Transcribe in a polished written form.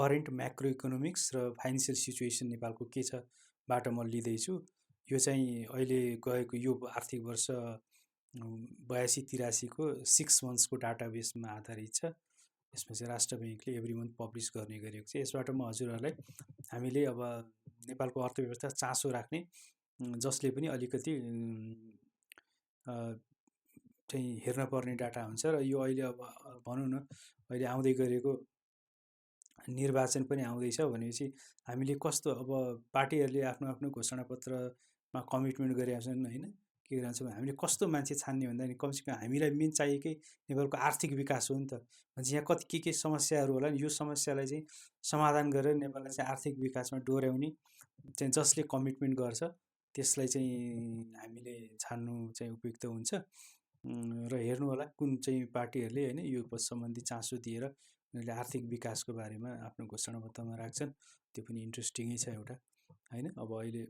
Current macro economics र financial situation नेपालको के छ बाट म लिँदैछु। यो चाहिँ अहिले गएको यो आर्थिक वर्ष 82-83 को 6 मन्थ्सको डाटाबेसमा आधारित छ। यसमा चाहिँ राष्ट्र ब्याङ्कले एभ्री मन्थ पब्लिस गर्ने गरेको छ। यसबाट म हजुरहरूलाई हामीले अब नेपालको अर्थव्यवस्था चासो राख्ने जसले पनि अलिकति चाहिँ हेर्न पर्ने डाटा हुन्छ र यो अहिले अब भनौँ न अहिले आउँदै गरेको निर्वाचन पनि आउँदैछ भनेपछि हामीले कस्तो अब पार्टीहरूले आफ्नो आफ्नो घोषणापत्रमा कमिटमेन्ट गरेका छन् हैन के गरिरहन्छ भने हामीले कस्तो मान्छे छान्ने भन्दा नि कमसेकम हामीलाई मेन चाहिएकै नेपालको आर्थिक विकास हो नि त। भनेपछि यहाँ कति के समस्याहरू होला नि यो समस्यालाई चाहिँ समाधान गरेर नेपाललाई चाहिँ आर्थिक विकासमा डोर्याउने चाहिँ जसले कमिटमेन्ट गर्छ त्यसलाई चाहिँ हामीले छान्नु चाहिँ उपयुक्त हुन्छ। र हेर्नु होला कुन चाहिँ पार्टीहरूले हैन यो सम्बन्धी चासो दिएर उनीहरूले आर्थिक विकासको बारेमा आफ्नो घोषणापत्रमा राख्छन्। त्यो पनि इन्ट्रेस्टिङै छ एउटा हैन। अब अहिले